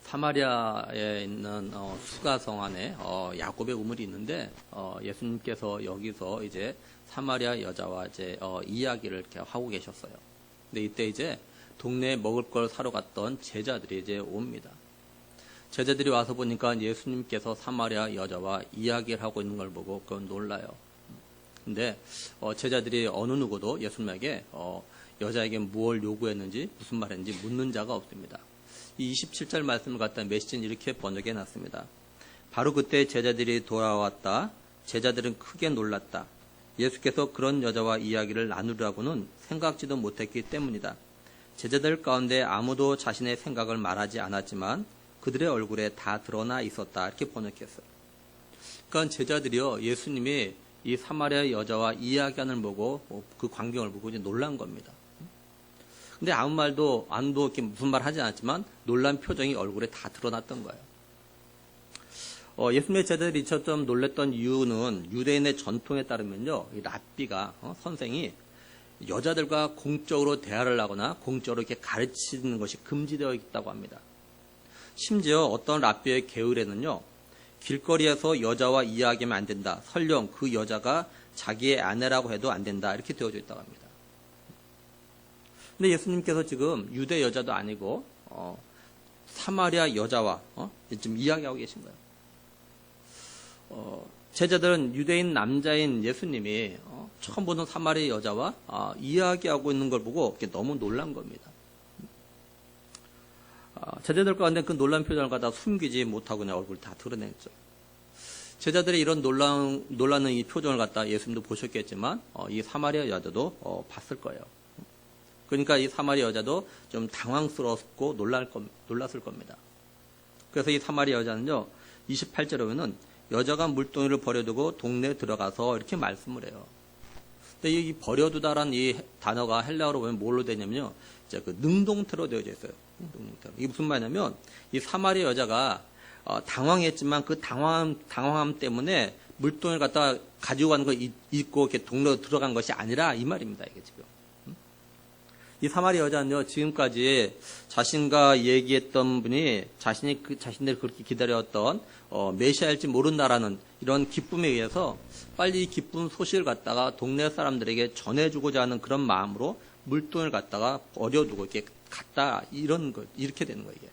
사마리아에 있는 수가성 안에 야곱의 우물이 있는데 예수님께서 여기서 이제 사마리아 여자와 이제 이야기를 이렇게 하고 계셨어요. 근데 이때 이제 동네에 먹을 걸 사러 갔던 제자들이 이제 옵니다. 제자들이 와서 보니까 예수님께서 사마리아 여자와 이야기를 하고 있는 걸 보고 그건 놀라요. 근데 제자들이 어느 누구도 예수님에게 여자에게 무엇을 요구했는지 무슨 말했는지 묻는 자가 없습니다. 이 27절 말씀을 갖다 메시지는 이렇게 번역해 놨습니다. 바로 그때 제자들이 돌아왔다. 제자들은 크게 놀랐다. 예수께서 그런 여자와 이야기를 나누려고는 생각지도 못했기 때문이다. 제자들 가운데 아무도 자신의 생각을 말하지 않았지만 그들의 얼굴에 다 드러나 있었다. 이렇게 번역했어요. 그러니까 제자들이요, 예수님이 이 사마리아 여자와 이야기하는 보고 그 광경을 보고 이제 놀란 겁니다. 근데 아무 말도 안도 이렇게 무슨 말 하지 않았지만 놀란 표정이 얼굴에 다 드러났던 거예요. 예수님의 제자들이 이처럼 놀랬던 이유는 유대인의 전통에 따르면요, 이 랍비가 선생이 여자들과 공적으로 대화를 하거나 공적으로 이렇게 가르치는 것이 금지되어 있다고 합니다. 심지어 어떤 랍비의 계율에는요, 길거리에서 여자와 이야기하면 안 된다. 설령 그 여자가 자기의 아내라고 해도 안 된다. 이렇게 되어져 있다고 합니다. 근데 예수님께서 지금 유대 여자도 아니고 사마리아 여자와 지금 이야기하고 계신 거예요. 제자들은 유대인 남자인 예수님이 처음 보는 사마리아 여자와 이야기하고 있는 걸 보고 너무 놀란 겁니다. 제자들 가운데 그 놀란 표정을 갖다 숨기지 못하고 그냥 얼굴을 다 드러냈죠. 제자들의 이런 놀라는 이 표정을 갖다 예수님도 보셨겠지만 이 사마리아 여자도 봤을 거예요. 그러니까 이 사마리아 여자도 좀 당황스럽고 놀랐을 겁니다. 그래서 이 사마리아 여자는요, 28절에 보면 여자가 물동이를 버려두고 동네에 들어가서 이렇게 말씀을 해요. 근데 이 버려두다라는 이 단어가 헬라어로 보면 뭘로 되냐면요, 이제 그 능동태로 되어져 있어요. 능동태로. 이게 무슨 말이냐면 이 사마리아 여자가 당황했지만 그 당황함 때문에 물동이를 갖다 가지고 가는 거 잊고 이렇게 동네로 들어간 것이 아니라 이 말입니다. 이게 지금. 이 사마리아 여자는요, 지금까지 자신과 얘기했던 분이 자신들이 그렇게 기다렸던 메시아일지 모른다라는 이런 기쁨에 의해서 빨리 이 기쁜 소식을 갖다가 동네 사람들에게 전해주고자 하는 그런 마음으로 물동을 갖다가 버려두고 이렇게 갔다, 이렇게 되는 거예요, 이게.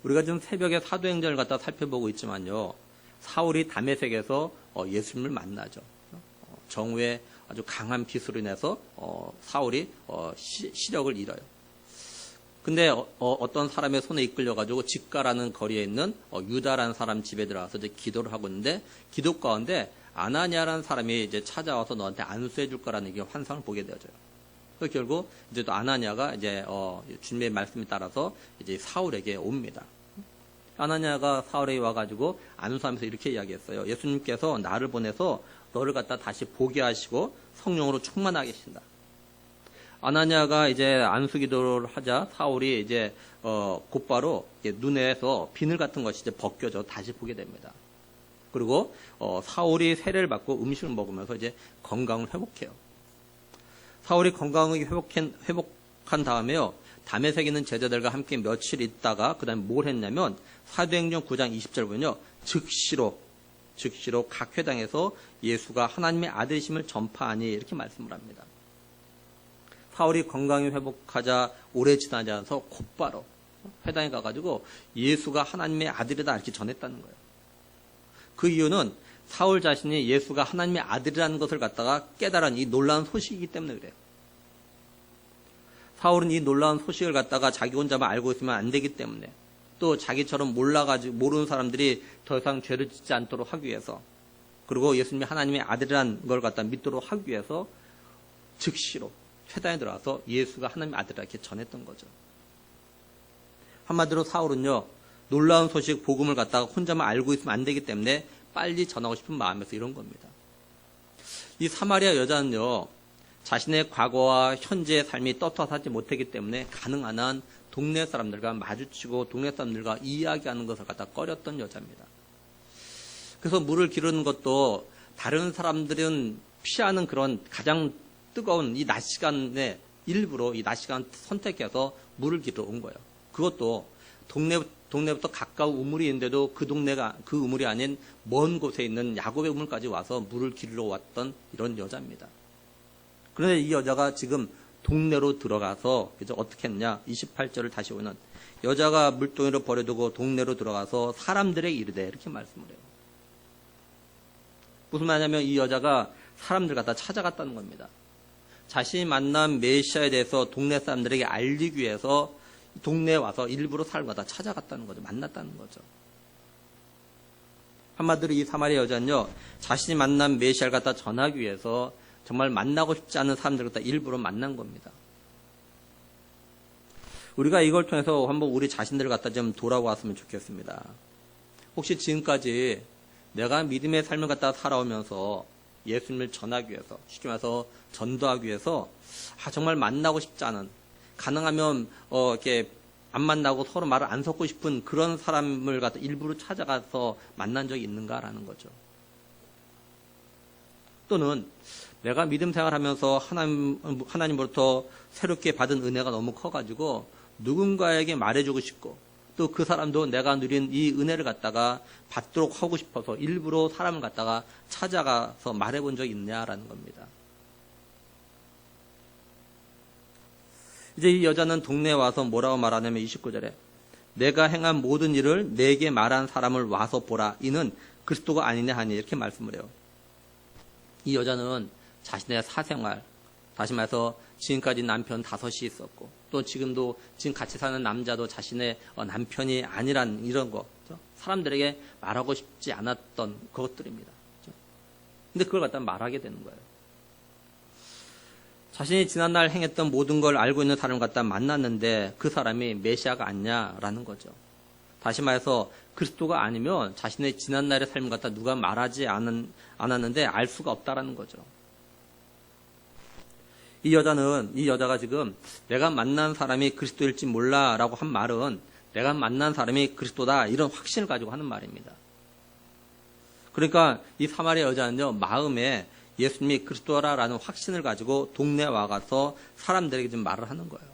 우리가 지금 새벽에 사도행전을 갖다 살펴보고 있지만요, 사울이 다메섹에서 예수님을 만나죠. 정오에 아주 강한 비수로 인해서 사울이 시력을 잃어요. 근데 어떤 사람의 손에 이끌려가지고 집가라는 거리에 있는 유다라는 사람 집에 들어가서 이제 기도를 하고 있는데, 기도 가운데 아나니아라는 사람이 이제 찾아와서 너한테 안수해 줄 거라는 이게 환상을 보게 되어져요. 그래서 결국 이제 또 아나니아가 이제 주님의 말씀에 따라서 이제 사울에게 옵니다. 아나니아가 사울에 와가지고 안수하면서 이렇게 이야기했어요. 예수님께서 나를 보내서 너를 갖다 다시 보게 하시고 성령으로 충만하게 하신다. 아나니아가 이제 안수 기도를 하자 사울이 이제 곧바로 눈에서 비늘 같은 것이 이제 벗겨져 다시 보게 됩니다. 그리고 사울이 세례를 받고 음식을 먹으면서 이제 건강을 회복해요. 사울이 건강을 회복한 다음에요, 다메섹에 있는 제자들과 함께 며칠 있다가 그다음에 뭘 했냐면 사도행전 9장 20절 보면요, 즉시로 각 회당에서 예수가 하나님의 아들이심을 전파하니 이렇게 말씀을 합니다. 사울이 건강히 회복하자 오래 지나지 않아서 곧바로 회당에 가가지고 예수가 하나님의 아들이다 이렇게 전했다는 거예요. 그 이유는 사울 자신이 예수가 하나님의 아들이라는 것을 갖다가 깨달은 이 놀라운 소식이기 때문에 그래요. 사울은 이 놀라운 소식을 갖다가 자기 혼자만 알고 있으면 안 되기 때문에, 또 자기처럼 몰라가지고 모르는 사람들이 더 이상 죄를 짓지 않도록 하기 위해서, 그리고 예수님이 하나님의 아들이라는 걸 갖다 믿도록 하기 위해서 즉시로 회당에 들어가서 예수가 하나님의 아들이라 이렇게 전했던 거죠. 한마디로 사울은요, 놀라운 소식 복음을 갖다가 혼자만 알고 있으면 안 되기 때문에 빨리 전하고 싶은 마음에서 이런 겁니다. 이 사마리아 여자는요, 자신의 과거와 현재의 삶이 떳떳하지 못하기 때문에 가능한 한 동네 사람들과 마주치고 동네 사람들과 이야기하는 것을 갖다 꺼렸던 여자입니다. 그래서 물을 기르는 것도 다른 사람들은 피하는 그런 가장 뜨거운 이 낮 시간에 일부러 이 낮 시간 선택해서 물을 기르러 온 거예요. 그것도 동네부터 가까운 우물이 있는데도 그 동네가 그 우물이 아닌 먼 곳에 있는 야곱의 우물까지 와서 물을 기르러 왔던 이런 여자입니다. 그런데 이 여자가 지금 동네로 들어가서 그래서 어떻게 했냐? 28절을 다시 보면 여자가 물동이를 버려두고 동네로 들어가서 사람들에게 이르되 이렇게 말씀을 해요. 무슨 말이냐면 이 여자가 사람들 갖다 찾아갔다는 겁니다. 자신이 만난 메시아에 대해서 동네 사람들에게 알리기 위해서 동네에 와서 일부러 사람을 갖다 찾아갔다는 거죠. 만났다는 거죠. 한마디로 이 사마리아 여자는요, 자신이 만난 메시아를 갖다 전하기 위해서 정말 만나고 싶지 않은 사람들을 갖다 일부러 만난 겁니다. 우리가 이걸 통해서 한번 우리 자신들을 갖다 좀 돌아보았으면 좋겠습니다. 혹시 지금까지 내가 믿음의 삶을 갖다 살아오면서 예수님을 전하기 위해서, 쉽게 말해서 전도하기 위해서 정말 만나고 싶지 않은, 가능하면 이렇게 안 만나고 서로 말을 안 섞고 싶은 그런 사람을 갖다 일부러 찾아가서 만난 적이 있는가라는 거죠. 또는 내가 믿음 생활하면서 하나님으로부터 새롭게 받은 은혜가 너무 커가지고 누군가에게 말해주고 싶고 또 그 사람도 내가 누린 이 은혜를 갖다가 받도록 하고 싶어서 일부러 사람을 갖다가 찾아가서 말해본 적이 있냐라는 겁니다. 이제 이 여자는 동네에 와서 뭐라고 말하냐면 29절에 내가 행한 모든 일을 내게 말한 사람을 와서 보라. 이는 그리스도가 아니냐 하니 이렇게 말씀을 해요. 이 여자는 자신의 사생활, 다시 말해서 지금까지 남편 5이 있었고 또 지금도 지금 같이 사는 남자도 자신의 남편이 아니란 이런 거 사람들에게 말하고 싶지 않았던 그것들입니다. 근데 그걸 갖다 말하게 되는 거예요. 자신이 지난날 행했던 모든 걸 알고 있는 사람을 갖다 만났는데 그 사람이 메시아가 아니냐라는 거죠. 다시 말해서 그리스도가 아니면 자신의 지난날의 삶을 갖다 누가 말하지 않았는데 알 수가 없다라는 거죠. 이 여자가 지금 내가 만난 사람이 그리스도일지 몰라라고 한 말은 내가 만난 사람이 그리스도다 이런 확신을 가지고 하는 말입니다. 그러니까 이 사마리아 여자는요 마음에 예수님이 그리스도라라는 확신을 가지고 동네에 와가서 사람들에게 좀 말을 하는 거예요.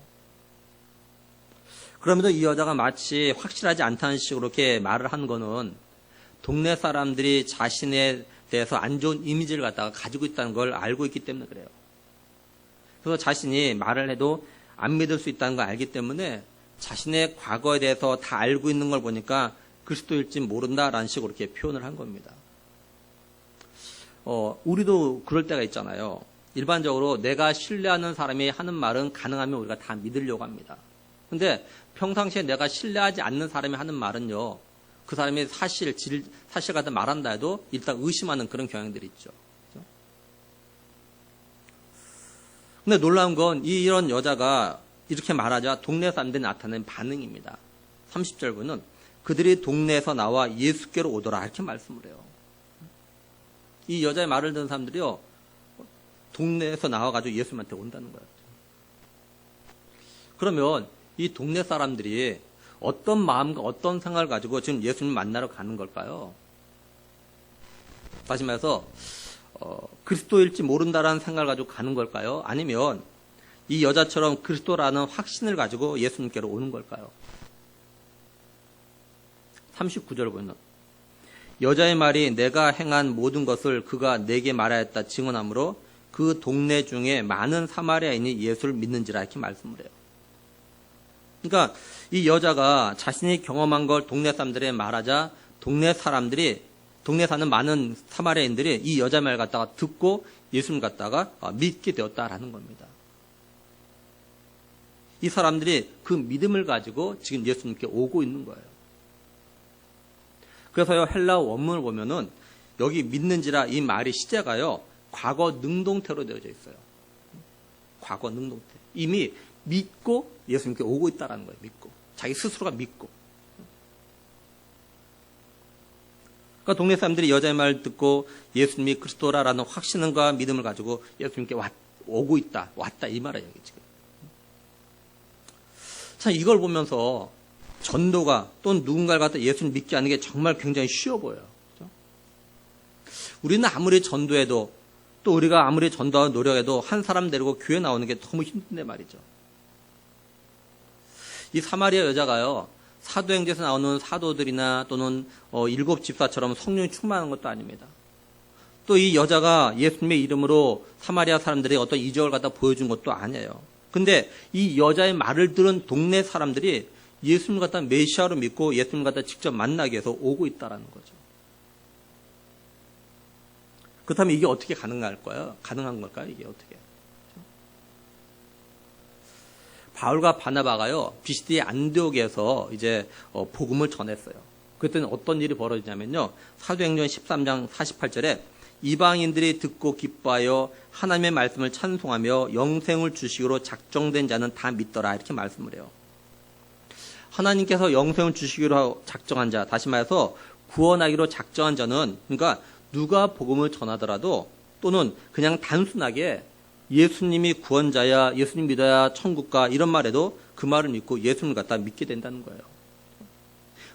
그러면서 이 여자가 마치 확실하지 않다는 식으로 이렇게 말을 한 거는 동네 사람들이 자신에 대해서 안 좋은 이미지를 갖다가 가지고 있다는 걸 알고 있기 때문에 그래요. 그래서 자신이 말을 해도 안 믿을 수 있다는 걸 알기 때문에 자신의 과거에 대해서 다 알고 있는 걸 보니까 그리스도일지 모른다라는 식으로 이렇게 표현을 한 겁니다. 우리도 그럴 때가 있잖아요. 일반적으로 내가 신뢰하는 사람이 하는 말은 가능하면 우리가 다 믿으려고 합니다. 근데 평상시에 내가 신뢰하지 않는 사람이 하는 말은요, 그 사람이 사실 같은 말한다 해도 일단 의심하는 그런 경향들이 있죠. 근데 놀라운 건 이런 여자가 이렇게 말하자 동네 사람들이 나타낸 반응입니다. 30절 보면 그들이 동네에서 나와 예수께로 오더라 이렇게 말씀을 해요. 이 여자의 말을 듣는 사람들이요 동네에서 나와가지고 예수님한테 온다는 거예요. 그러면 이 동네 사람들이 어떤 마음과 어떤 생각을 가지고 지금 예수님 만나러 가는 걸까요? 다시 말해서 그리스도일지 모른다라는 생각을 가지고 가는 걸까요? 아니면 이 여자처럼 그리스도라는 확신을 가지고 예수님께로 오는 걸까요? 39절 보면 여자의 말이 내가 행한 모든 것을 그가 내게 말하였다 증언하므로 그 동네 중에 많은 사마리아인이 예수를 믿는지라 이렇게 말씀을 해요. 그러니까 이 여자가 자신이 경험한 걸 동네 사람들에게 말하자 동네 사는 많은 사마리아인들이 이 여자 말 갖다가 듣고 예수님 갖다가 믿게 되었다라는 겁니다. 이 사람들이 그 믿음을 가지고 지금 예수님께 오고 있는 거예요. 그래서요 헬라어 원문을 보면은 여기 믿는지라 이 말이 시제가요 과거 능동태로 되어져 있어요. 과거 능동태. 이미 믿고 예수님께 오고 있다라는 거예요. 믿고 자기 스스로가 믿고. 그러니까 동네 사람들이 여자의 말 듣고 예수님이 그리스도라라는 확신과 믿음을 가지고 예수님께 오고 있다, 왔다 이 말이에요 지금. 참 이걸 보면서 전도가 또는 누군가를 갖다 예수를 믿게 하는 게 정말 굉장히 쉬워 보여요. 그렇죠? 우리는 아무리 전도해도 또 우리가 아무리 전도하고 노력해도 한 사람 데리고 교회 나오는 게 너무 힘든데 말이죠. 이 사마리아 여자가요 사도행전에서 나오는 사도들이나 또는 일곱 집사처럼 성령이 충만한 것도 아닙니다. 또 이 여자가 예수님의 이름으로 사마리아 사람들이 어떤 이적을 갖다 보여준 것도 아니에요. 근데 이 여자의 말을 들은 동네 사람들이 예수님 갖다 메시아로 믿고 예수님 갖다 직접 만나기 위해서 오고 있다라는 거죠. 그렇다면 이게 어떻게 가능한 걸까요? 이게 어떻게? 바울과 바나바가요, 비시디의 안디옥에서 이제 복음을 전했어요. 그랬더니 어떤 일이 벌어지냐면요, 사도행전 13장 48절에 이방인들이 듣고 기뻐하여 하나님의 말씀을 찬송하며 영생을 주시기로 작정된 자는 다 믿더라, 이렇게 말씀을 해요. 하나님께서 영생을 주시기로 작정한 자, 다시 말해서 구원하기로 작정한 자는, 그러니까 누가 복음을 전하더라도 또는 그냥 단순하게 예수님이 구원자야, 예수님 믿어야 천국 가, 이런 말에도 그 말을 믿고 예수님을 갖다 믿게 된다는 거예요.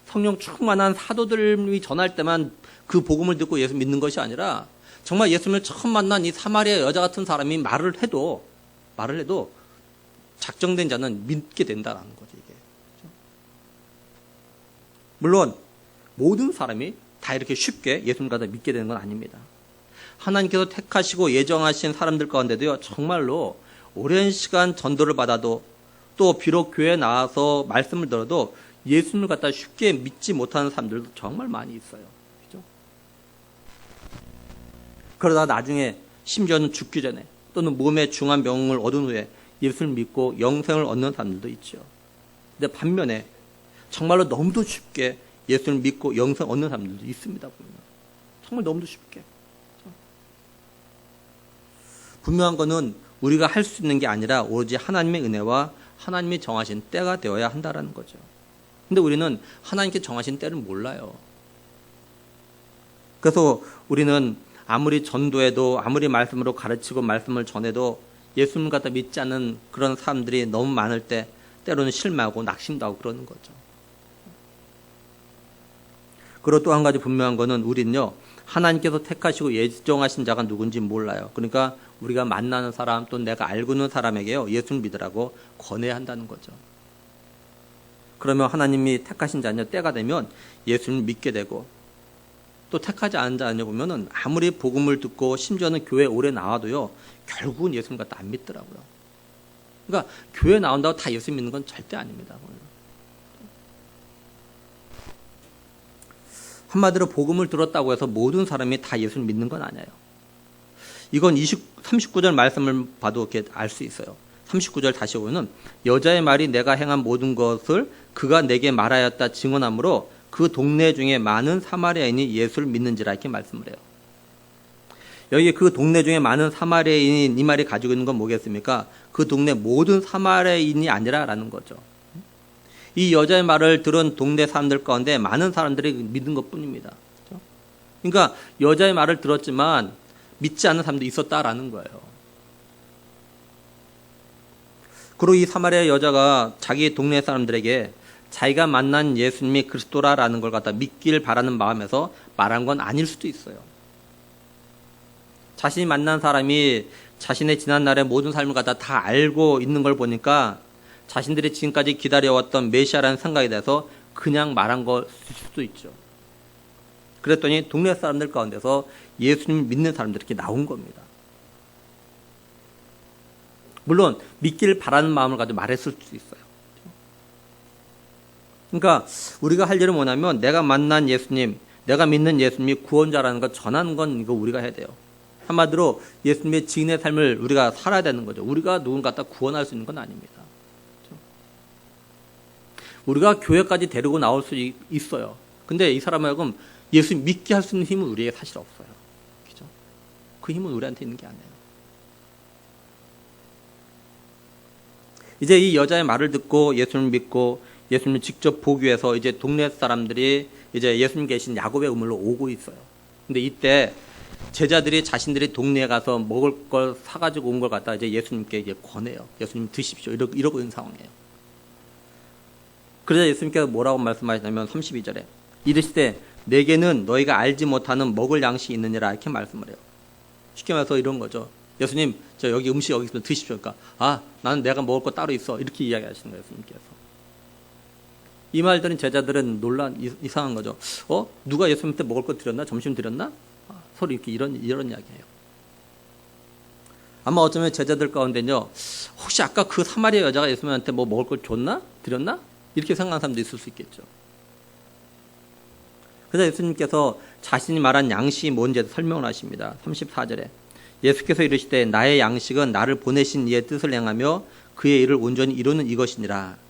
성령 충만한 사도들이 전할 때만 그 복음을 듣고 예수 믿는 것이 아니라 정말 예수님을 처음 만난 이 사마리아 여자 같은 사람이 말을 해도 작정된 자는 믿게 된다는 거죠, 이게. 물론 모든 사람이 다 이렇게 쉽게 예수님을 갖다 믿게 되는 건 아닙니다. 하나님께서 택하시고 예정하신 사람들 가운데도요, 정말로 오랜 시간 전도를 받아도 또 비록 교회에 나와서 말씀을 들어도 예수님을 갖다 쉽게 믿지 못하는 사람들도 정말 많이 있어요. 그죠? 그러다 나중에 심지어는 죽기 전에 또는 몸에 중한 병을 얻은 후에 예수를 믿고 영생을 얻는 사람들도 있죠. 근데 반면에 정말로 너무도 쉽게 예수를 믿고 영생 얻는 사람들도 있습니다. 정말 너무도 쉽게. 분명한 것은 우리가 할 수 있는 게 아니라 오로지 하나님의 은혜와 하나님이 정하신 때가 되어야 한다는 거죠. 근데 우리는 하나님께 정하신 때를 몰라요. 그래서 우리는 아무리 전도해도 아무리 말씀으로 가르치고 말씀을 전해도 예수님 갖다 믿지 않는 그런 사람들이 너무 많을 때 때로는 실망하고 낙심도 하고 그러는 거죠. 그리고 또 한 가지 분명한 것은 우리는요, 하나님께서 택하시고 예정하신 자가 누군지 몰라요. 그러니까 우리가 만나는 사람 또 내가 알고 있는 사람에게요, 예수를 믿으라고 권해야 한다는 거죠. 그러면 하나님이 택하신 자녀 때가 되면 예수를 믿게 되고, 또 택하지 않은 자녀 보면은 아무리 복음을 듣고 심지어는 교회 오래 나와도요, 결국은 예수님 갖다 안 믿더라고요. 그러니까 교회 나온다고 다 예수 믿는 건 절대 아닙니다. 한마디로 복음을 들었다고 해서 모든 사람이 다 예수를 믿는 건 아니에요. 이건 39절 말씀을 봐도 이렇게 알 수 있어요. 39절 다시 보면은 여자의 말이 내가 행한 모든 것을 그가 내게 말하였다 증언하므로 그 동네 중에 많은 사마리아인이 예수를 믿는지라, 이렇게 말씀을 해요. 여기 그 동네 중에 많은 사마리아인이 이 말이 가지고 있는 건 뭐겠습니까? 그 동네 모든 사마리아인이 아니라라는 거죠. 이 여자의 말을 들은 동네 사람들 가운데 많은 사람들이 믿은 것뿐입니다. 그러니까 여자의 말을 들었지만 믿지 않는 사람도 있었다라는 거예요. 그리고 이 사마리아 여자가 자기 동네 사람들에게 자기가 만난 예수님이 그리스도라는 걸 갖다 믿길 바라는 마음에서 말한 건 아닐 수도 있어요. 자신이 만난 사람이 자신의 지난날의 모든 삶을 갖다 다 알고 있는 걸 보니까 자신들이 지금까지 기다려왔던 메시아라는 생각에 대해서 그냥 말한 걸 수도 있죠. 그랬더니 동네 사람들 가운데서 예수님을 믿는 사람들이 이렇게 나온 겁니다. 물론 믿기를 바라는 마음을 가지고 말했을 수도 있어요. 그러니까 우리가 할 일은 뭐냐면 내가 만난 예수님, 내가 믿는 예수님이 구원자라는 걸 전하는 건 이거 우리가 해야 돼요. 한마디로 예수님의 증인의 삶을 우리가 살아야 되는 거죠. 우리가 누군가 갖다 구원할 수 있는 건 아닙니다. 우리가 교회까지 데리고 나올 수 있어요. 근데 이 사람하고는 예수 믿게 할 수 있는 힘은 우리에게 사실 없어요. 그죠? 그 힘은 우리한테 있는 게 아니에요. 이제 이 여자의 말을 듣고 예수님을 믿고 예수님을 직접 보기 위해서 이제 동네 사람들이 이제 예수님 계신 야곱의 우물로 오고 있어요. 근데 이때 제자들이 자신들이 동네에 가서 먹을 걸 사가지고 온 걸 갖다 이제 예수님께 이제 권해요. 예수님 드십시오. 이러고 있는 상황이에요. 그러자 예수님께서 뭐라고 말씀하시냐면 32절에 이르시되 내게는 너희가 알지 못하는 먹을 양식이 있느니라, 이렇게 말씀을 해요. 쉽게 말해서 이런 거죠. 예수님, 저 여기 음식 여기 있으면 드십시오. 그러니까 나는 내가 먹을 거 따로 있어, 이렇게 이야기하시는 거예요. 예수님께서. 이 말들은 제자들은 이상한 거죠. 누가 예수님한테 먹을 거 드렸나? 점심 드렸나? 서로 이렇게 이런 이야기해요. 아마 어쩌면 제자들 가운데는요, 혹시 아까 그 사마리아 여자가 예수님한테 뭐 먹을 걸 줬나? 드렸나? 이렇게 생각하는 사람도 있을 수 있겠죠. 그래서 예수님께서 자신이 말한 양식이 뭔지 설명을 하십니다. 34절에 예수께서 이르시되 나의 양식은 나를 보내신 이의 뜻을 행하며 그의 일을 온전히 이루는 이것이니라.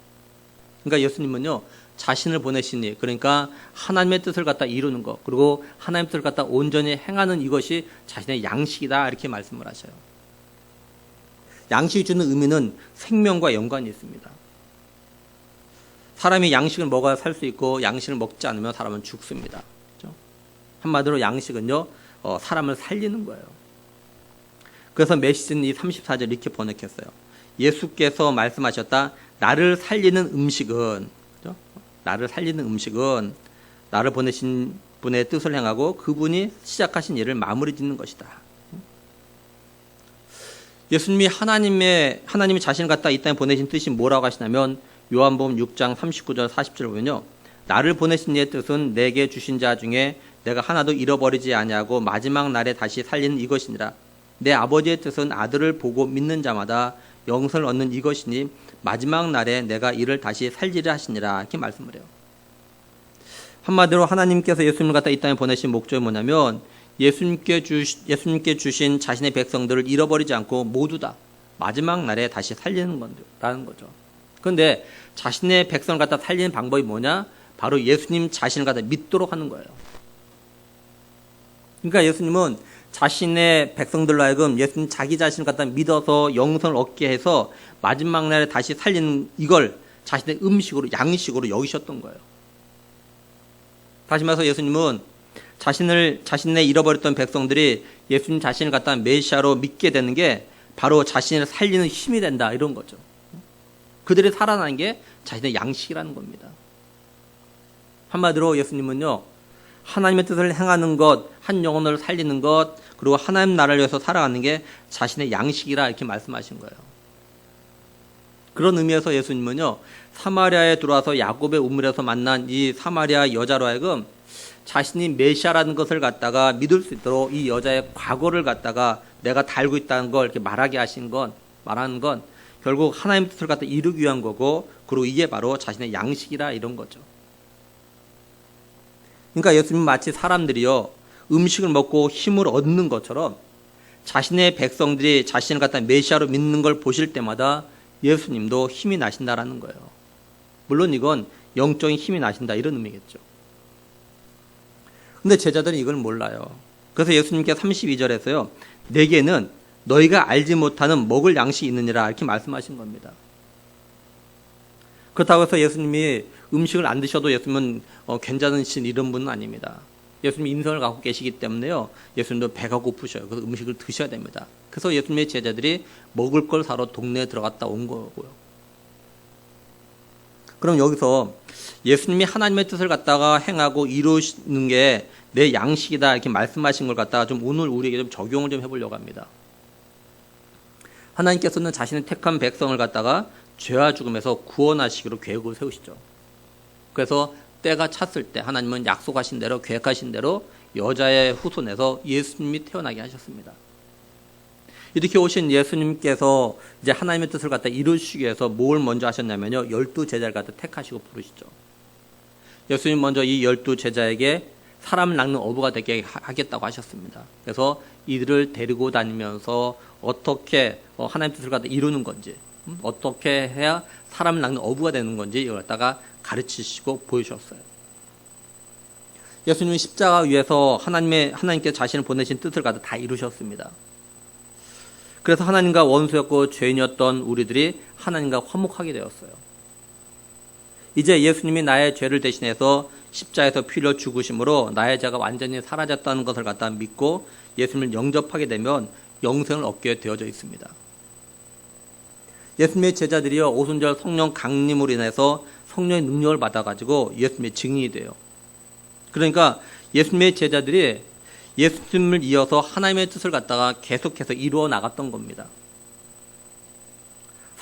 그러니까 예수님은요, 자신을 보내신 일, 그러니까 하나님의 뜻을 갖다 이루는 것, 그리고 하나님의 뜻을 갖다 온전히 행하는 이것이 자신의 양식이다, 이렇게 말씀을 하셔요. 양식이 주는 의미는 생명과 연관이 있습니다. 사람이 양식을 먹어야 살 수 있고 양식을 먹지 않으면 사람은 죽습니다. 그렇죠? 한마디로 양식은요, 사람을 살리는 거예요. 그래서 메시지는 이 34절 이렇게 번역했어요. 예수께서 말씀하셨다. 나를 살리는 음식은, 그렇죠? 나를 살리는 음식은 나를 보내신 분의 뜻을 행하고 그분이 시작하신 일을 마무리 짓는 것이다. 예수님이 하나님이 자신을 갖다 이 땅에 보내신 뜻이 뭐라고 하시냐면 요한복음 6장 39절 40절 보면요. 나를 보내신 이의 뜻은 내게 주신 자 중에 내가 하나도 잃어버리지 아니하고 마지막 날에 다시 살리는 이것이니라. 내 아버지의 뜻은 아들을 보고 믿는 자마다 영생을 얻는 이것이니 마지막 날에 내가 이를 다시 살리라 하시니라. 이렇게 말씀을 해요. 한마디로 하나님께서 예수님을 갖다 이 땅에 보내신 목적이 뭐냐면 예수님께 주신 자신의 백성들을 잃어버리지 않고 모두 다 마지막 날에 다시 살리는 건다는 거죠. 그런데 자신의 백성을 갖다 살리는 방법이 뭐냐? 바로 예수님 자신을 갖다 믿도록 하는 거예요. 그러니까 예수님은 자신의 백성들로 하여금 예수님 자기 자신을 갖다 믿어서 영생을 얻게 해서 마지막 날에 다시 살리는 이걸 자신의 음식으로, 양식으로 여기셨던 거예요. 다시 말해서 예수님은 자신의 잃어버렸던 백성들이 예수님 자신을 갖다 메시아로 믿게 되는 게 바로 자신을 살리는 힘이 된다, 이런 거죠. 그들이 살아나는 게 자신의 양식이라는 겁니다. 한마디로 예수님은요, 하나님의 뜻을 행하는 것, 한 영혼을 살리는 것, 그리고 하나님 나라를 위해서 살아가는 게 자신의 양식이라 이렇게 말씀하신 거예요. 그런 의미에서 예수님은요, 사마리아에 들어와서 야곱의 우물에서 만난 이 사마리아 여자로 하여금 자신이 메시아라는 것을 갖다가 믿을 수 있도록 이 여자의 과거를 갖다가 내가 다 알고 있다는 걸 이렇게 말하는 건 결국 하나님의 뜻을 갖다 이루기 위한 거고, 그리고 이게 바로 자신의 양식이라, 이런 거죠. 그러니까 예수님은 마치 사람들이요, 음식을 먹고 힘을 얻는 것처럼 자신의 백성들이 자신을 갖다 메시아로 믿는 걸 보실 때마다 예수님도 힘이 나신다라는 거예요. 물론 이건 영적인 힘이 나신다, 이런 의미겠죠. 근데 제자들은 이걸 몰라요. 그래서 예수님께 32절에서요, 내게는 너희가 알지 못하는 먹을 양식이 있느니라, 이렇게 말씀하신 겁니다. 그렇다고 해서 예수님이 음식을 안 드셔도 예수님은 괜찮으신 이런 분은 아닙니다. 예수님이 인성을 갖고 계시기 때문에요, 예수님도 배가 고프셔요. 그래서 음식을 드셔야 됩니다. 그래서 예수님의 제자들이 먹을 걸 사러 동네에 들어갔다 온 거고요. 그럼 여기서 예수님이 하나님의 뜻을 갖다가 행하고 이루시는 게 내 양식이다, 이렇게 말씀하신 걸 갖다가 좀 오늘 우리에게 좀 적용을 좀 해보려고 합니다. 하나님께서는 자신의 택한 백성을 갖다가 죄와 죽음에서 구원하시기로 계획을 세우시죠. 그래서 때가 찼을 때 하나님은 약속하신 대로, 계획하신 대로 여자의 후손에서 예수님이 태어나게 하셨습니다. 이렇게 오신 예수님께서 이제 하나님의 뜻을 갖다 이루시기 위해서 뭘 먼저 하셨냐면요, 12 제자를 갖다 택하시고 부르시죠. 예수님 먼저 이 12 제자에게 사람을 낚는 어부가 되게 하겠다고 하셨습니다. 그래서 이들을 데리고 다니면서 어떻게 하나님의 뜻을 갖다 이루는 건지, 어떻게 해야 사람을 낚는 어부가 되는 건지 이걸 갖다가 가르치시고 보여주셨어요. 예수님은 십자가 위에서 하나님께 자신을 보내신 뜻을 갖다 다 이루셨습니다. 그래서 하나님과 원수였고 죄인이었던 우리들이 하나님과 화목하게 되었어요. 이제 예수님이 나의 죄를 대신해서 십자에서 피 흘려 죽으심으로 나의 죄가 완전히 사라졌다는 것을 갖다 믿고 예수님을 영접하게 되면 영생을 얻게 되어져 있습니다. 예수님의 제자들이요, 오순절 성령 강림으로 인해서 성령의 능력을 받아가지고 예수님의 증인이 돼요. 그러니까 예수님의 제자들이 예수님을 이어서 하나님의 뜻을 갖다가 계속해서 이루어 나갔던 겁니다.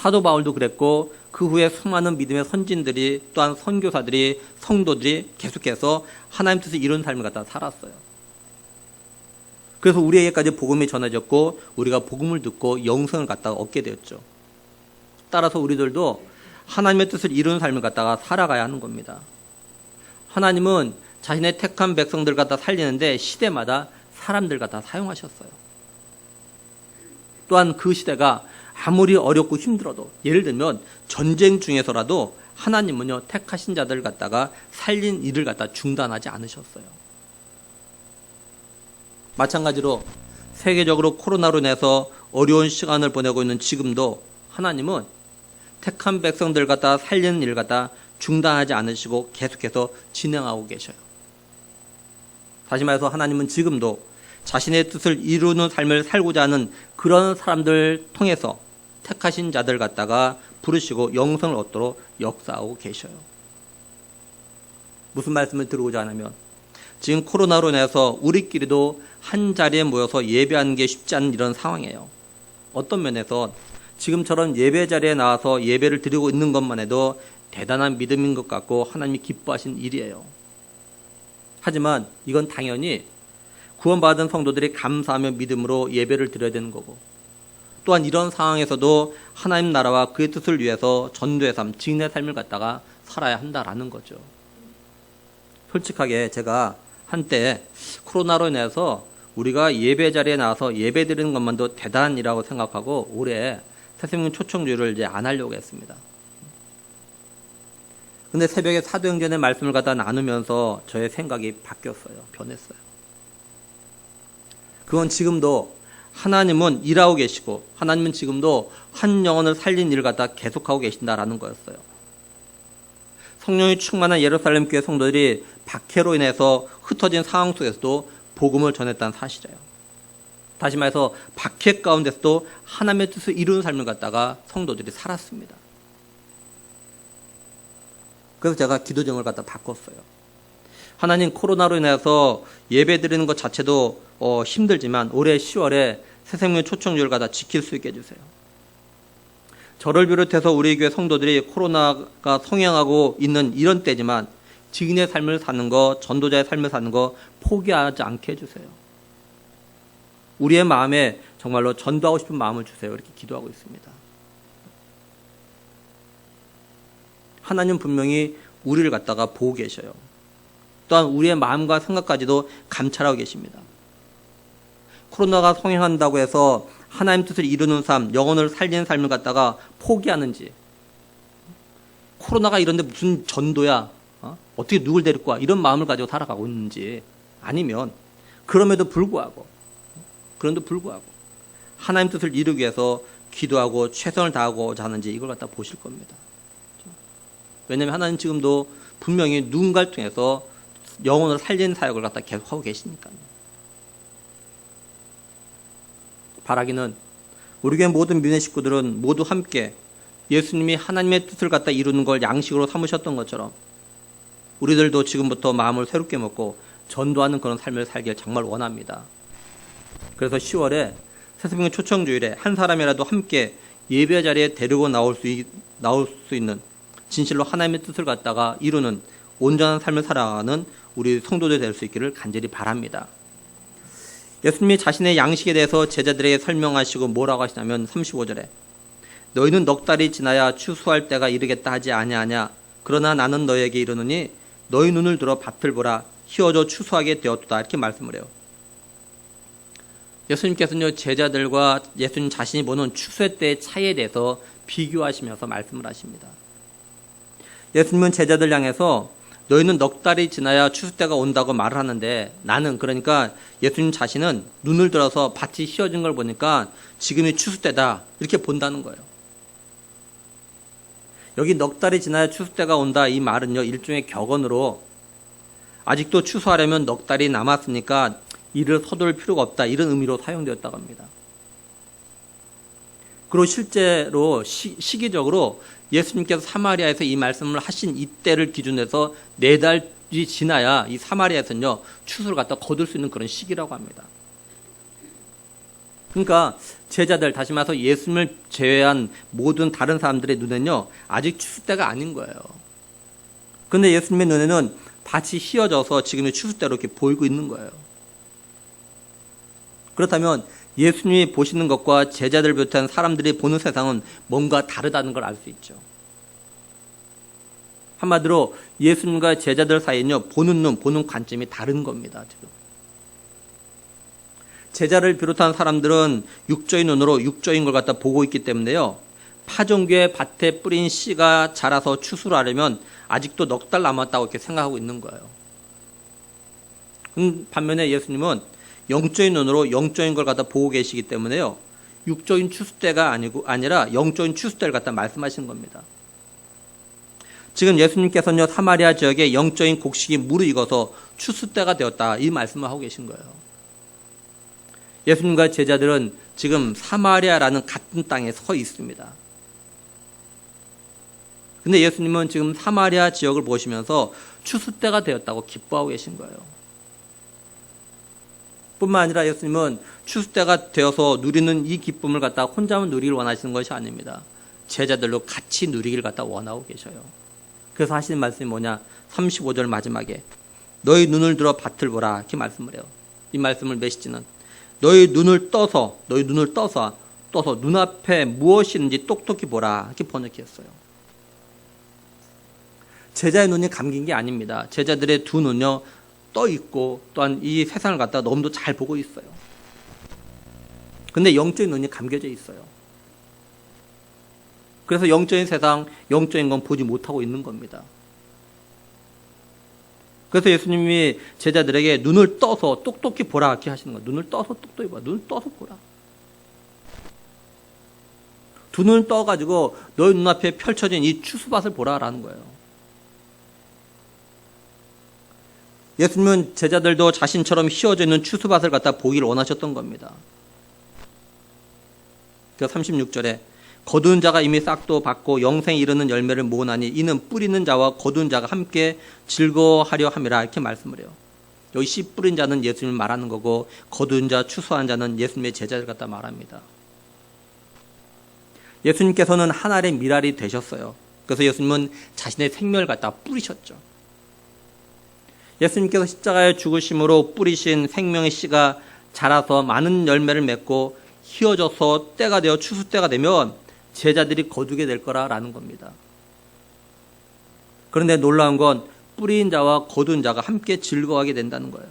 사도 바울도 그랬고 그 후에 수많은 믿음의 선진들이 또한 선교사들이 성도들이 계속해서 하나님 뜻을 이룬 삶을 갖다 살았어요. 그래서 우리에게까지 복음이 전해졌고 우리가 복음을 듣고 영생을 갖다가 얻게 되었죠. 따라서 우리들도 하나님의 뜻을 이루는 삶을 갖다가 살아가야 하는 겁니다. 하나님은 자신의 택한 백성들 갖다 살리는데 시대마다 사람들 갖다 사용하셨어요. 또한 그 시대가 아무리 어렵고 힘들어도 예를 들면 전쟁 중에서라도 하나님은요 택하신 자들 갖다가 살린 일을 갖다 중단하지 않으셨어요. 마찬가지로 세계적으로 코로나로 인해서 어려운 시간을 보내고 있는 지금도 하나님은 택한 백성들 갖다 살리는 일을 갖다 중단하지 않으시고 계속해서 진행하고 계셔요. 다시 말해서 하나님은 지금도 자신의 뜻을 이루는 삶을 살고자 하는 그런 사람들 통해서 택하신 자들 갖다가 부르시고 영생을 얻도록 역사하고 계셔요. 무슨 말씀을 드리고자 하냐면 지금 코로나로 인해서 우리끼리도 한 자리에 모여서 예배하는 게 쉽지 않은 이런 상황이에요. 어떤 면에서 지금처럼 예배 자리에 나와서 예배를 드리고 있는 것만 해도 대단한 믿음인 것 같고 하나님이 기뻐하신 일이에요. 하지만 이건 당연히 구원받은 성도들이 감사하며 믿음으로 예배를 드려야 되는 거고 또한 이런 상황에서도 하나님 나라와 그의 뜻을 위해서 전도의 삶, 증인의 삶을 갖다가 살아야 한다라는 거죠. 솔직하게 제가 한때 코로나로 인해서 우리가 예배 자리에 나와서 예배 드리는 것만도 대단한 일이라고 생각하고 올해 새생명 초청주일을 이제 안 하려고 했습니다. 근데 새벽에 사도행전의 말씀을 갖다 나누면서 저의 생각이 바뀌었어요. 변했어요. 그건 지금도 하나님은 일하고 계시고 하나님은 지금도 한 영혼을 살린 일을 갖다 계속하고 계신다라는 거였어요. 성령이 충만한 예루살렘 교회 성도들이 박해로 인해서 흩어진 상황 속에서도 복음을 전했다는 사실이에요. 다시 말해서 박해 가운데서도 하나님의 뜻을 이루는 삶을 갖다가 성도들이 살았습니다. 그래서 제가 기도 제목을 갖다 바꿨어요. 하나님 코로나로 인해서 예배 드리는 것 자체도 힘들지만 올해 10월에 새생명 초청주를 갖다 지킬 수 있게 해주세요. 저를 비롯해서 우리 교회 성도들이 코로나가 성행하고 있는 이런 때지만 증인의 삶을 사는 거, 전도자의 삶을 사는 거 포기하지 않게 해주세요. 우리의 마음에 정말로 전도하고 싶은 마음을 주세요. 이렇게 기도하고 있습니다. 하나님 분명히 우리를 갖다가 보고 계셔요. 또한 우리의 마음과 생각까지도 감찰하고 계십니다. 코로나가 성행한다고 해서 하나님 뜻을 이루는 삶, 영혼을 살리는 삶을 갖다가 포기하는지, 코로나가 이런데 무슨 전도야, 어떻게 누굴 데리고 와, 이런 마음을 가지고 살아가고 있는지, 아니면 그럼에도 불구하고 하나님 뜻을 이루기 위해서 기도하고 최선을 다하고자 하는지 이걸 갖다 보실 겁니다. 왜냐하면 하나님 지금도 분명히 누군가를 통해서 영혼을 살리는 사역을 갖다 계속하고 계시니까요. 바라기는 우리 교회 모든 믿는 식구들은 모두 함께 예수님이 하나님의 뜻을 갖다 이루는 걸 양식으로 삼으셨던 것처럼 우리들도 지금부터 마음을 새롭게 먹고 전도하는 그런 삶을 살길 정말 원합니다. 그래서 10월에 새생명 초청주일에 한 사람이라도 함께 예배 자리에 데리고 나올 수 있는 진실로 하나님의 뜻을 갖다가 이루는 온전한 삶을 살아가는 우리 성도들 될 수 있기를 간절히 바랍니다. 예수님이 자신의 양식에 대해서 제자들에게 설명하시고 뭐라고 하시냐면 35절에 너희는 넉 달이 지나야 추수할 때가 이르겠다 하지 아니하냐. 그러나 나는 너희에게 이르노니 너희 눈을 들어 밭을 보라. 희어져 추수하게 되었도다. 이렇게 말씀을 해요. 예수님께서는 제자들과 예수님 자신이 보는 추수의 때의 차이에 대해서 비교하시면서 말씀을 하십니다. 예수님은 제자들 향해서 너희는 넉 달이 지나야 추수 때가 온다고 말을 하는데 나는 그러니까 예수님 자신은 눈을 들어서 밭이 휘어진 걸 보니까 지금이 추수 때다 이렇게 본다는 거예요. 여기 넉 달이 지나야 추수 때가 온다 이 말은요 일종의 격언으로 아직도 추수하려면 넉 달이 남았으니까 이를 서둘 필요가 없다 이런 의미로 사용되었다고 합니다. 그리고 실제로 시기적으로 예수님께서 사마리아에서 이 말씀을 하신 이때를 기준해서 4달이 지나야 이 사마리아에서는요 추수를 갖다 거둘 수 있는 그런 시기라고 합니다. 그러니까 제자들, 다시 말해서 예수님을 제외한 모든 다른 사람들의 눈에는요, 아직 추수 때가 아닌 거예요. 그런데 예수님의 눈에는 밭이 휘어져서 지금의 추수 때로 이렇게 보이고 있는 거예요. 그렇다면 예수님이 보시는 것과 제자들을 비롯한 사람들이 보는 세상은 뭔가 다르다는 걸 알 수 있죠. 한마디로 예수님과 제자들 사이는요, 보는 눈, 보는 관점이 다른 겁니다. 지금. 제자를 비롯한 사람들은 육적인 눈으로 육적인 걸 갖다 보고 있기 때문에요, 파종교의 밭에 뿌린 씨가 자라서 추수를 하려면 아직도 넉 달 남았다고 이렇게 생각하고 있는 거예요. 반면에 예수님은 영적인 눈으로 영적인 걸 갖다 보고 계시기 때문에요, 육적인 추수 때가 아니라 영적인 추수 때를 갖다 말씀하시는 겁니다. 지금 예수님께서는요, 사마리아 지역에 영적인 곡식이 무르익어서 추수 때가 되었다, 이 말씀을 하고 계신 거예요. 예수님과 제자들은 지금 사마리아라는 같은 땅에 서 있습니다. 근데 예수님은 지금 사마리아 지역을 보시면서 추수 때가 되었다고 기뻐하고 계신 거예요. 뿐만 아니라 예수님은 추수 때가 되어서 누리는 이 기쁨을 갖다 혼자만 누리길 원하시는 것이 아닙니다. 제자들로 같이 누리기를 갖다 원하고 계셔요. 그래서 하시는 말씀이 뭐냐? 35절 마지막에 너희 눈을 들어 밭을 보라, 이렇게 말씀을 해요. 이 말씀을 메시지는 너희 눈을 떠서 눈앞에 무엇이 있는지 똑똑히 보라, 이렇게 번역했어요. 제자의 눈이 감긴 게 아닙니다. 제자들의 두 눈요, 떠 있고 또한 이 세상을 갖다 너무도 잘 보고 있어요. 근데 영적인 눈이 감겨져 있어요. 그래서 영적인 세상, 영적인 건 보지 못하고 있는 겁니다. 그래서 예수님이 제자들에게 눈을 떠서 똑똑히 보라, 이렇게 하시는 거예요. 눈을 떠서 똑똑히 보라. 눈을 떠서 보라. 두 눈을 떠가지고 너희 눈앞에 펼쳐진 이 추수밭을 보라라는 거예요. 예수님은 제자들도 자신처럼 휘어져 있는 추수밭을 갖다 보기를 원하셨던 겁니다. 그 36절에 거두는 자가 이미 싹도 받고 영생에 이르는 열매를 모으나니 이는 뿌리는 자와 거두는 자가 함께 즐거워하려 함이라, 이렇게 말씀을 해요. 여기 씨 뿌린 자는 예수님을 말하는 거고 거두는 자, 추수한 자는 예수님의 제자들 갖다 말합니다. 예수님께서는 한 알의 밀알이 되셨어요. 그래서 예수님은 자신의 생명을 갖다 뿌리셨죠. 예수님께서 십자가에 죽으심으로 뿌리신 생명의 씨가 자라서 많은 열매를 맺고 휘어져서 때가 되어 추수 때가 되면 제자들이 거두게 될 거라는 겁니다. 그런데 놀라운 건 뿌린 자와 거둔 자가 함께 즐거워하게 된다는 거예요.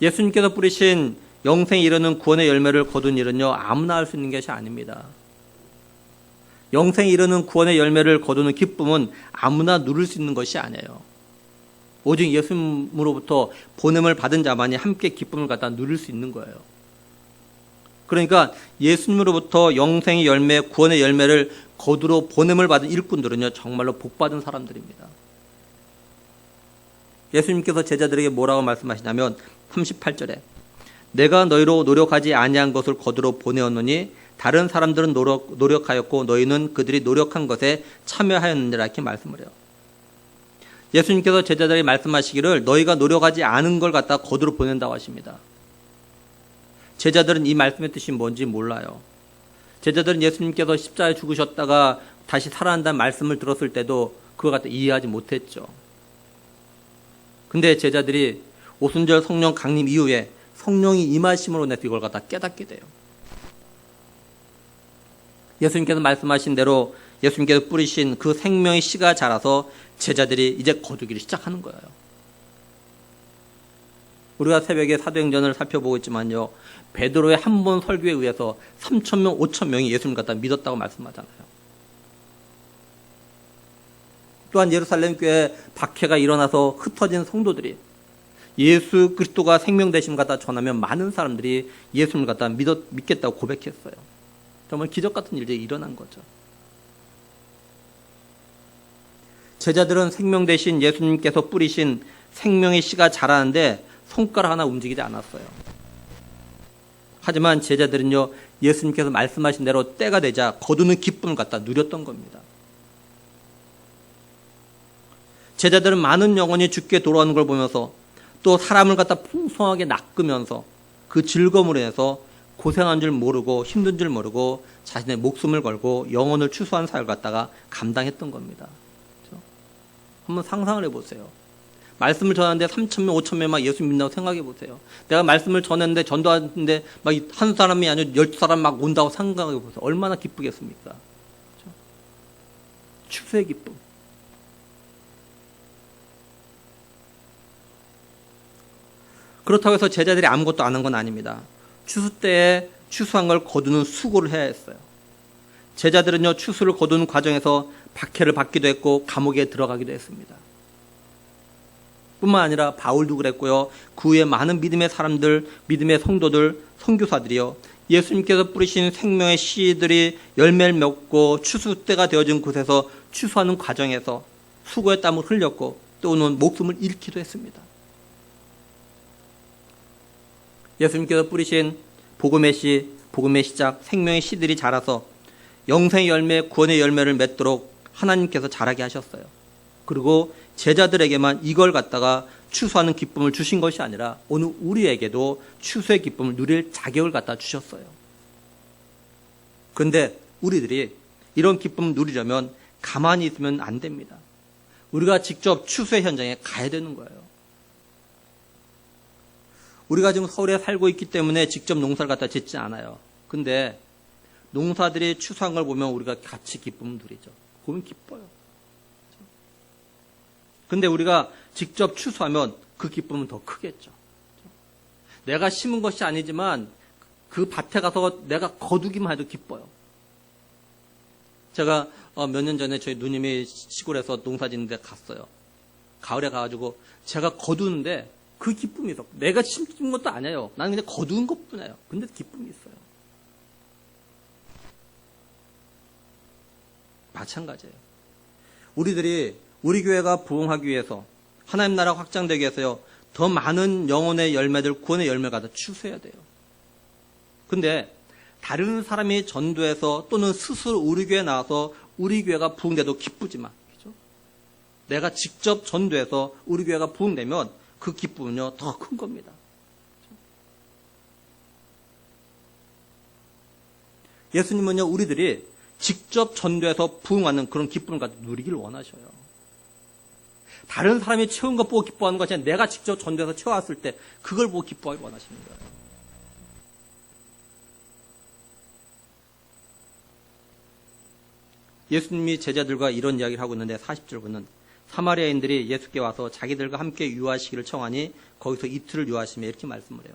예수님께서 뿌리신 영생에 이르는 구원의 열매를 거둔 일은요, 아무나 할 수 있는 것이 아닙니다. 영생에 이르는 구원의 열매를 거두는 기쁨은 아무나 누릴 수 있는 것이 아니에요. 오직 예수님으로부터 보냄을 받은 자만이 함께 기쁨을 갖다 누릴 수 있는 거예요. 그러니까 예수님으로부터 영생의 열매, 구원의 열매를 거두러 보냄을 받은 일꾼들은요, 정말로 복받은 사람들입니다. 예수님께서 제자들에게 뭐라고 말씀하시냐면 38절에 내가 너희로 노력하지 아니한 것을 거두러 보내었노니 다른 사람들은 노력하였고 너희는 그들이 노력한 것에 참여하였느니라, 이렇게 말씀을 해요. 예수님께서 제자들에게 말씀하시기를 너희가 노력하지 않은 걸 갖다 거두러 보낸다고 하십니다. 제자들은 이 말씀의 뜻이 뭔지 몰라요. 제자들은 예수님께서 십자가에 죽으셨다가 다시 살아난다는 말씀을 들었을 때도 그걸 갖다 이해하지 못했죠. 근데 제자들이 오순절 성령 강림 이후에 성령이 임하심으로 인해서 이걸 갖다 깨닫게 돼요. 예수님께서 말씀하신 대로 예수님께서 뿌리신 그 생명의 씨가 자라서 제자들이 이제 거두기를 시작하는 거예요. 우리가 새벽에 사도행전을 살펴보고 있지만요, 베드로의 한 번 설교에 의해서 3,000명, 5,000명이 예수님을 갖다 믿었다고 말씀하잖아요. 또한 예루살렘 교회에 박해가 일어나서 흩어진 성도들이 예수 그리스도가 생명 되심을 갖다 전하면 많은 사람들이 예수님을 갖다 믿겠다고 고백했어요. 정말 기적 같은 일들이 일어난 거죠. 제자들은 생명 대신 예수님께서 뿌리신 생명의 씨가 자라는데 손가락 하나 움직이지 않았어요. 하지만 제자들은요, 예수님께서 말씀하신 대로 때가 되자 거두는 기쁨을 갖다 누렸던 겁니다. 제자들은 많은 영혼이 죽게 돌아오는 걸 보면서 또 사람을 갖다 풍성하게 낚으면서 그 즐거움으로 인해서 고생한 줄 모르고 힘든 줄 모르고 자신의 목숨을 걸고 영혼을 추수한 사역을 갖다가 감당했던 겁니다. 그렇죠? 한번 상상을 해보세요. 말씀을 전하는데 3,000명, 5,000명 막 예수 믿는다고 생각해 보세요. 내가 말씀을 전했는데 전도하는데 막 한 사람이 아니라 10사람 막 온다고 생각해 보세요. 얼마나 기쁘겠습니까? 그렇죠? 추수의 기쁨. 그렇다고 해서 제자들이 아무것도 안 한 건 아닙니다. 추수 때에 추수한 걸 거두는 수고를 해야 했어요. 제자들은요, 추수를 거두는 과정에서 박해를 받기도 했고 감옥에 들어가기도 했습니다. 뿐만 아니라 바울도 그랬고요. 그 후에 많은 믿음의 사람들, 믿음의 성도들, 선교사들이요, 예수님께서 뿌리신 생명의 씨들이 열매를 맺고 추수 때가 되어진 곳에서 추수하는 과정에서 수고의 땀을 흘렸고 또는 목숨을 잃기도 했습니다. 예수님께서 뿌리신 복음의 씨, 복음의 시작, 생명의 씨들이 자라서 영생의 열매, 구원의 열매를 맺도록 하나님께서 자라게 하셨어요. 그리고 제자들에게만 이걸 갖다가 추수하는 기쁨을 주신 것이 아니라 오늘 우리에게도 추수의 기쁨을 누릴 자격을 갖다 주셨어요. 그런데 우리들이 이런 기쁨을 누리려면 가만히 있으면 안 됩니다. 우리가 직접 추수의 현장에 가야 되는 거예요. 우리가 지금 서울에 살고 있기 때문에 직접 농사를 갖다 짓지 않아요. 근데 농사들이 추수한 걸 보면 우리가 같이 기쁨을 누리죠. 보면 기뻐요. 근데 우리가 직접 추수하면 그 기쁨은 더 크겠죠. 내가 심은 것이 아니지만 그 밭에 가서 내가 거두기만 해도 기뻐요. 제가 몇 년 전에 저희 누님이 시골에서 농사 짓는 데 갔어요. 가을에 가가지고 제가 거두는데 그 기쁨이 있어. 내가 심은 것도 아니에요. 나는 그냥 거두는 것뿐이에요. 근데 기쁨이 있어요. 마찬가지예요. 우리들이 우리 교회가 부흥하기 위해서 하나님 나라 확장되기 위해서요, 더 많은 영혼의 열매들, 구원의 열매를 갖다 추수해야 돼요. 근데 다른 사람이 전도해서 또는 스스로 우리 교회에 나와서 우리 교회가 부흥돼도 기쁘지만, 그죠? 내가 직접 전도해서 우리 교회가 부흥되면 그 기쁨은요, 더 큰 겁니다. 예수님은요, 우리들이 직접 전도해서 부흥하는 그런 기쁨을 갖다 누리기를 원하셔요. 다른 사람이 채운 것 보고 기뻐하는 것이 아니라 내가 직접 전도해서 채워왔을 때 그걸 보고 기뻐하기 원하시는 거예요. 예수님이 제자들과 이런 이야기를 하고 있는데 40절 보면 사마리아인들이 예수께 와서 자기들과 함께 유하시기를 청하니 거기서 이틀을 유하시며 이렇게 말씀을 해요.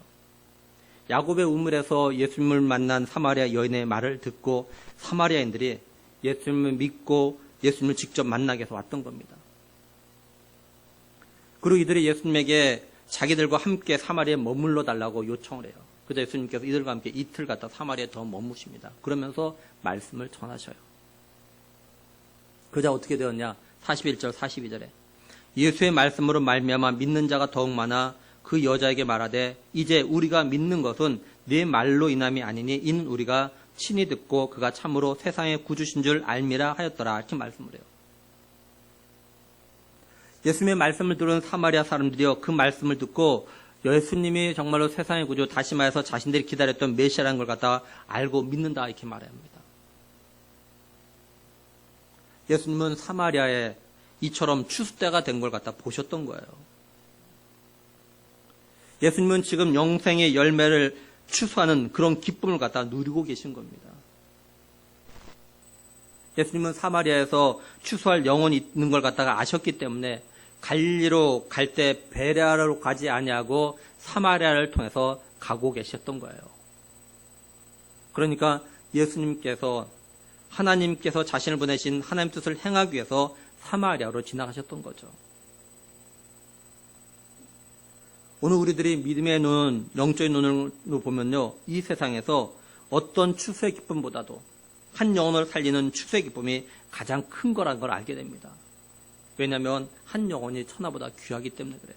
야곱의 우물에서 예수님을 만난 사마리아 여인의 말을 듣고 사마리아인들이 예수님을 믿고 예수님을 직접 만나게 해서 왔던 겁니다. 그리고 이들이 예수님에게 자기들과 함께 사마리아에 머물러 달라고 요청을 해요. 그래서 예수님께서 이들과 함께 이틀 갔다 사마리아에 더 머무십니다. 그러면서 말씀을 전하셔요. 그러자 어떻게 되었냐? 41절 42절에 예수의 말씀으로 말미암아 믿는 자가 더욱 많아 그 여자에게 말하되 이제 우리가 믿는 것은 네 말로 인함이 아니니 이는 우리가 친히 듣고 그가 참으로 세상의 구주신 줄 알미라 하였더라. 이렇게 말씀을 해요. 예수님의 말씀을 들은 사마리아 사람들이요, 그 말씀을 듣고 예수님이 정말로 세상의 구주, 다시 말해서 자신들이 기다렸던 메시아라는 걸 갖다가 알고 믿는다, 이렇게 말해야 합니다. 예수님은 사마리아에 이처럼 추수 때가 된 걸 갖다 보셨던 거예요. 예수님은 지금 영생의 열매를 추수하는 그런 기쁨을 갖다 누리고 계신 겁니다. 예수님은 사마리아에서 추수할 영혼이 있는 걸 갖다가 아셨기 때문에 갈리로 갈 때 베레아로 가지 아니하고 사마리아를 통해서 가고 계셨던 거예요. 그러니까 예수님께서 하나님께서 자신을 보내신 하나님 뜻을 행하기 위해서 사마리아로 지나가셨던 거죠. 오늘 우리들이 믿음의 눈, 영적인 눈으로 보면요, 이 세상에서 어떤 추수의 기쁨보다도 한 영혼을 살리는 추수의 기쁨이 가장 큰 거라는 걸 알게 됩니다. 왜냐하면 한 영혼이 천하보다 귀하기 때문에 그래요.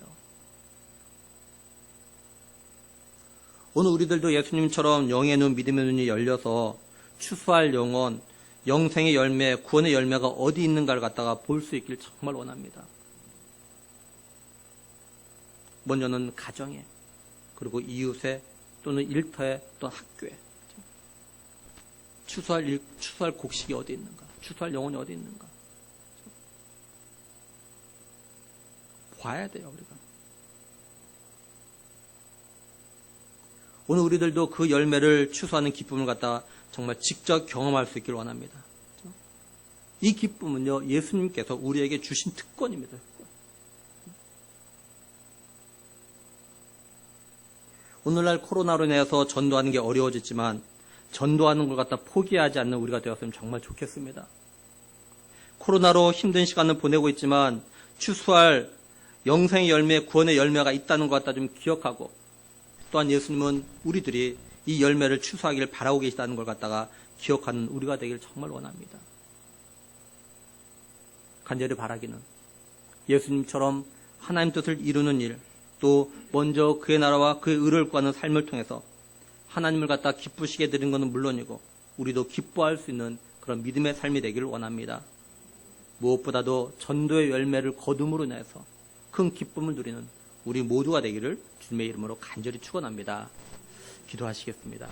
오늘 우리들도 예수님처럼 영의 눈, 믿음의 눈이 열려서 추수할 영혼, 영생의 열매, 구원의 열매가 어디 있는가를 갖다가 볼 수 있길 정말 원합니다. 먼저는 가정에, 그리고 이웃에, 또는 일터에 또는 학교에 추수할 곡식이 어디 있는가? 추수할 영혼이 어디 있는가? 봐야 돼요, 우리가. 오늘 우리들도 그 열매를 추수하는 기쁨을 갖다가 정말 직접 경험할 수 있기를 원합니다. 이 기쁨은요, 예수님께서 우리에게 주신 특권입니다. 특권. 오늘날 코로나로 인해서 전도하는 게 어려워졌지만 전도하는 걸 갖다 포기하지 않는 우리가 되었으면 정말 좋겠습니다. 코로나로 힘든 시간을 보내고 있지만 추수할 영생의 열매, 구원의 열매가 있다는 것 갖다 좀 기억하고, 또한 예수님은 우리들이 이 열매를 추수하기를 바라고 계시다는 걸 갖다가 기억하는 우리가 되기를 정말 원합니다. 간절히 바라기는 예수님처럼 하나님 뜻을 이루는 일, 또 먼저 그의 나라와 그의 의를 구하는 삶을 통해서 하나님을 갖다 기쁘시게 드리는 것은 물론이고 우리도 기뻐할 수 있는 그런 믿음의 삶이 되기를 원합니다. 무엇보다도 전도의 열매를 거둠으로 인해서 큰 기쁨을 누리는 우리 모두가 되기를 주님의 이름으로 간절히 축원합니다. 기도하시겠습니다.